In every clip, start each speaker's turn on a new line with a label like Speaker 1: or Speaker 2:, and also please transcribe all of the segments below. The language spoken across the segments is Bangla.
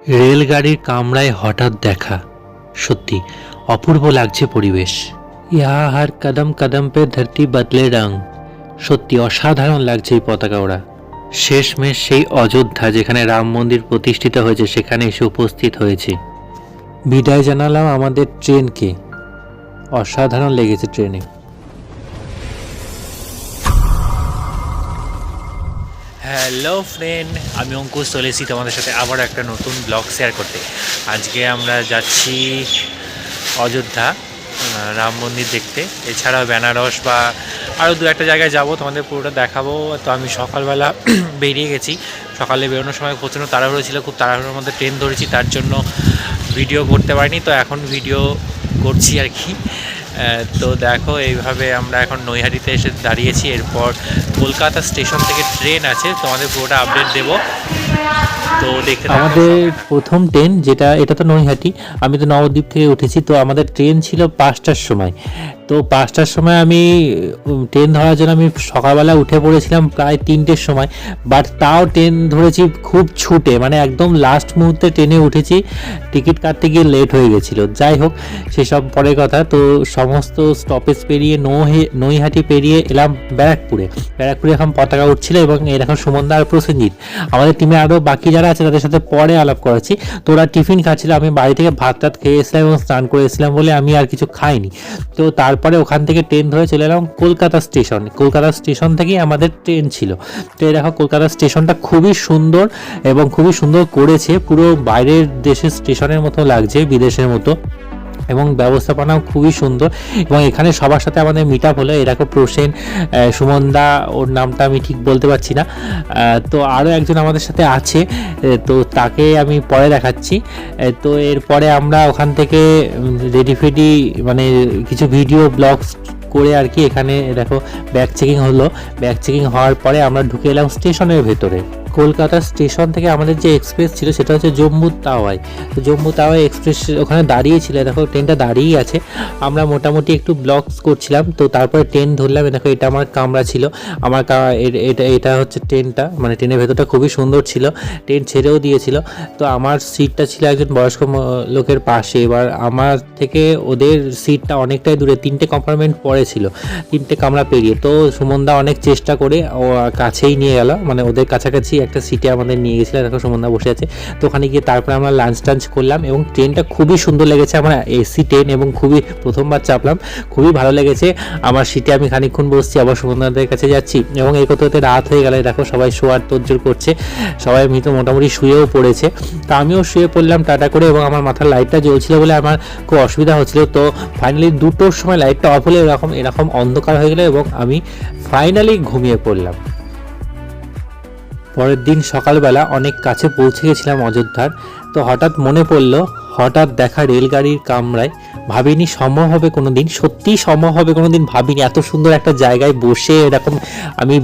Speaker 1: রেলগাড়ির কামরায় হঠাৎ দেখা, সত্যি অপূর্ব লাগছে পরিবেশ। ইহা হার কদম কদম পে ধরতি বদলে রং। সত্যি অসাধারণ লাগছে এই পতাকা ওড়া। শেষমেশ সেই অযোধ্যা যেখানে রাম মন্দির প্রতিষ্ঠিত হয়েছে সেখানে এসে উপস্থিত হয়েছে। বিদায় জানালাম আমাদের ট্রেনকে। অসাধারণ লেগেছে ট্রেনে। হ্যালো ফ্রেন্ড, আমি অঙ্কুশ চলে এসেছি তোমাদের সাথে আবার একটা নতুন ব্লগ শেয়ার করতে। আজকে আমরা যাচ্ছি অযোধ্যা রাম মন্দির দেখতে, এছাড়াও বেনারস বা আরও দু একটা জায়গায় যাব, তোমাদের পুরোটা দেখাবো। তো আমি সকালবেলা বেরিয়ে গেছি। সকালে বেরোনোর সময় প্রচণ্ড তাড়াহুড়ো ছিল, খুব তাড়াহুড়োর মধ্যে ট্রেন ধরেছি, তার জন্য ভিডিও করতে পারিনি। তো এখন ভিডিও করছি আর কি। তো দেখো এইভাবে আমরা এখন নৈহাটিতে এসে দাঁড়িয়েছি। এরপর কলকাতা স্টেশন থেকে ট্রেন আছে, তোমাদের পুরোটা আপডেট দেবো। তো দেখতে আমাদের প্রথম ট্রেন যেটা, এটা তো নৈহাটি, আমি তো নবদ্বীপ থেকে উঠেছি। তো আমাদের ট্রেন ছিল 5টার সময়। তো 5টার সময় আমি ট্রেন ধরার জন্য আমি সকালবেলা উঠে পড়েছিলাম প্রায় 3টের সময়। বাট তাও ট্রেন ধরেছি খুব ছুটে, মানে একদম লাস্ট মুহূর্তে ট্রেনে উঠেছি। টিকিট কাটতে গিয়ে লেট হয়ে গেছিলো। যাই হোক, সেসব পরে কথা। তো সমস্ত স্টপেজ পেরিয়ে নৈহাটি পেরিয়ে এলাম ব্যারাকপুরে। ব্যারাকপুরে এখন পতাকা উঠছিল এবং এরকম সুমনদা আর প্রসেনজিৎ, আমাদের টিমে আরও বাকি যারা আছে তাদের সাথে পরে আলাপ করেছি। তো ওরা টিফিন খাচ্ছিল, আমি বাড়ি থেকে ভাত টাত খেয়ে এসেছিলাম এবং স্নান করে এসেছিলাম বলে আমি আর কিছু খাইনি। তো তারপরে ওখান থেকে ট্রেন ধরে চলে এলাম কলকাতা স্টেশন। কলকাতা স্টেশন থেকেই আমাদের ট্রেন ছিল। তো এই দেখো কলকাতা স্টেশনটা খুবই সুন্দর এবং খুবই সুন্দর করেছে, পুরো বাইরের দেশের স্টেশনের মতো লাগছে, বিদেশের মতো, এবং ব্যবস্থাপনাও খুবই সুন্দর। এবং এখানে সবার সাথে আমাদের মিট আপ হলো। এরকম প্রসেন, সুমনদা, ওর নামটা আমি ঠিক বলতে পারছি না। তো আরও একজন আমাদের সাথে আছে, তো তাকে আমি পরে দেখাচ্ছি। তো এরপরে আমরা ওখান থেকে রেডি ফেডি, মানে কিছু ভিডিও ব্লগস করে আর কি। এখানে দেখো ব্যাগ চেকিং হলো। ব্যাগ চেকিং হওয়ার পরে আমরা ঢুকে এলাম স্টেশনের ভেতরে। কলকাতা স্টেশন থেকে আমাদের যে এক্সপ্রেস ছিল সেটা হচ্ছে জম্মু তাওয়াই। তো জম্মু তাওয়াই এক্সপ্রেস ওখানে দাঁড়িয়েছিল, দেখো ট্রেনটা দাঁড়িয়েই আছে। আমরা মোটামুটি একটু ব্লগস করছিলাম। তো তারপরে ট্রেন ধরলাম। দেখো এটা আমার কামরা ছিল। আমার এটা হচ্ছে ট্রেনটা, মানে ট্রেনের ভেতরটা খুবই সুন্দর ছিল। ট্রেন ছেড়েও দিয়েছিল। তো আমার সিটটা ছিল একজন বয়স্ক লোকের পাশে। এবার আমার থেকে ওদের সিটটা অনেকটাই দূরে, 3টে কম্পার্টমেন্ট পরে ছিল, 3টে কামরা পেরিয়ে। তো সুমনদা অনেক চেষ্টা করে ও কাছেই নিয়ে গেল, মানে ওদের কাছাকাছি একটা সিটে আমাদের নিয়ে গেছিল। দেখো সুমনদা বসে আছে। তো ওখানে গিয়ে তারপরে আমরা লাঞ্চ টাঞ্চ করলাম এবং ট্রেনটা খুবই সুন্দর লেগেছে আমার। এসি ট্রেন এবং খুবই, প্রথমবার চাপলাম, খুবই ভালো লেগেছে। আমার সিটে আমি খানিকক্ষণ বসছি, আবার সুমনদাদের কাছে যাচ্ছি এবং এই করতে রাত হয়ে গেলে দেখো সবাই শোয়ার তোড়জোড় করছে। সবাই মোটামুটি শুয়েও পড়েছে। তো আমিও শুয়ে পড়লাম টাটা করে, এবং আমার মাথার লাইটটা জ্বলছিল বলে আমার খুব অসুবিধা হচ্ছিল। তো ফাইনালি 2টোর সময় লাইটটা অফ হলে এরকম অন্ধকার হয়ে গেলো এবং আমি ফাইনালি ঘুমিয়ে পড়লাম। পরের দিন সকালবেলা অনেক কাছে পৌঁছে গেছিলাম অযোধ্যার। তো হঠাৎ মনে পড়লো, হঠাৎ দেখা রেলগাড়ির কামরায়, ভাবিনি সম্ভব হবে কোনো দিন, সত্যিই সম্ভব হবে কোনো দিন ভাবিনি। এত সুন্দর একটা জায়গায় বসে এরকম আমি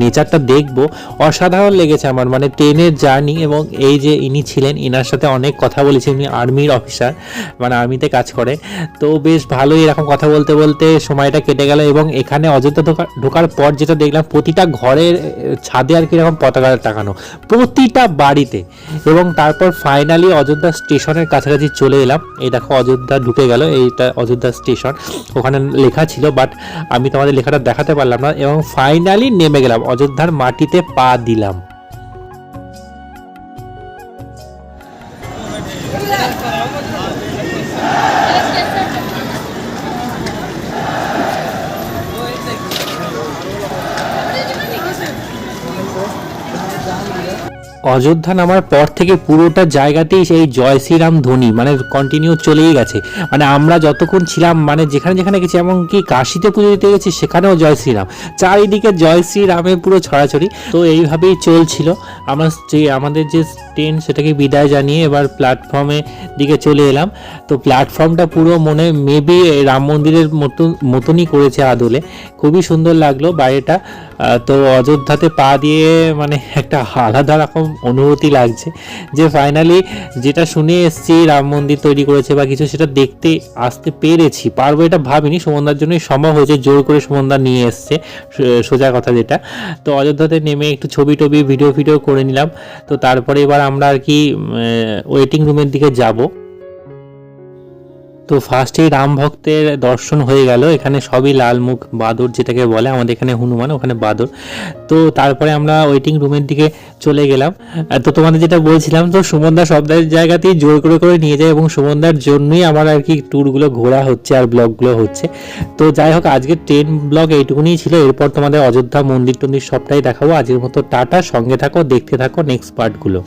Speaker 1: নেচারটা দেখবো, অসাধারণ লেগেছে আমার। মানে ট্রেনের জার্নি, এবং এই যে ইনি ছিলেন, ইনার সাথে অনেক কথা বলেছি। উনি আর্মির অফিসার, মানে আর্মিতে কাজ করে। তো বেশ ভালোই এরকম কথা বলতে বলতে সময়টা কেটে গেল। এবং এখানে অযোধ্যা ঢোকার পর যেটা দেখলাম, প্রতিটা ঘরের ছাদে আর কি এরকম পতাকা টাঙানো, প্রতিটা বাড়িতে। এবং তারপর ফাইনালি অযোধ্যা স্টেশনের কাছাকাছি চলে এলাম। এই দেখো অযোধ্যা ঢুকে গেল, এইটা অযোধ্যা স্টেশন। ওখানে লেখা ছিল, বাট আমি তোমাদের লেখাটা দেখাতে পারলাম না। এবং ফাইনালি নেমে গেলাম, অযোধ্যার মাটিতে পা দিলাম। অযোধ্যা নামার পর থেকে পুরোটা জায়গাতেই সেই জয় শ্রীরাম ধ্বনি মানে কন্টিনিউ চলেই গেছে। মানে আমরা যতক্ষণ ছিলাম, মানে যেখানে যেখানে গেছি, এমনকি কাশিতে পুজো দিতে গেছি সেখানেও জয় শ্রীরাম, চারিদিকে জয় শ্রীরামের পুরো ছড়াছড়ি। তো এইভাবেই চলছিল। আমরা আমাদের যে ট্রেন সেটাকে বিদায় জানিয়ে এবার প্ল্যাটফর্মে দিকে চলে এলাম। তো প্ল্যাটফর্মটা পুরো মনে মেবি রাম মন্দিরের মতনই করেছে আদলে, খুবই সুন্দর লাগলো বাইরেটা। তো অযোধ্যাতে পা দিয়ে মানে একটা আলাদা রকম অনুভূতি লাগছে যে ফাইনালি যেটা শুনে এসেছি রাম মন্দির তৈরি করেছে বা কিছু, সেটা দেখতে আসতে পেরেছি। পারবো এটা ভাবিনি, সুমনদার জন্যই সম্ভব হয়েছে, জোর করে সুমনদা নিয়ে এসছে, সোজা কথা যেটা। তো অযোধ্যাতে নেমে একটু ছবি টবি ভিডিও করে নিলাম। তো তারপরে এবার আমরা আর কি ওয়েটিং রুমের দিকে যাব। তো ফার্স্টেই রাম ভক্তের দর্শন হয়ে গেল। এখানে সবই লাল মুখ বাদর যেটাকে বলে, আমাদের এখানে হনুমান, ওখানে বাদর। তো তারপরে আমরা ওয়েটিং রুমের দিকে চলে গেলাম। তো তোমাদের যেটা বলছিলাম, তো সুমনদা সব জায়গাতেই জোর করে নিয়ে যায় এবং সুমনদার জন্যই আমার আর কি ট্যুরগুলো ঘোরা হচ্ছে আর ব্লগগুলো হচ্ছে। তো যাই হোক, আজকের ট্রেন ব্লগ এইটুকুনি ছিল। এরপর তোমাদের অযোধ্যা মন্দির টন্দির সবটাই দেখাবো। আজকের মতো টাটা, সঙ্গে থাকো, দেখতে থাকো নেক্সট পার্টগুলো।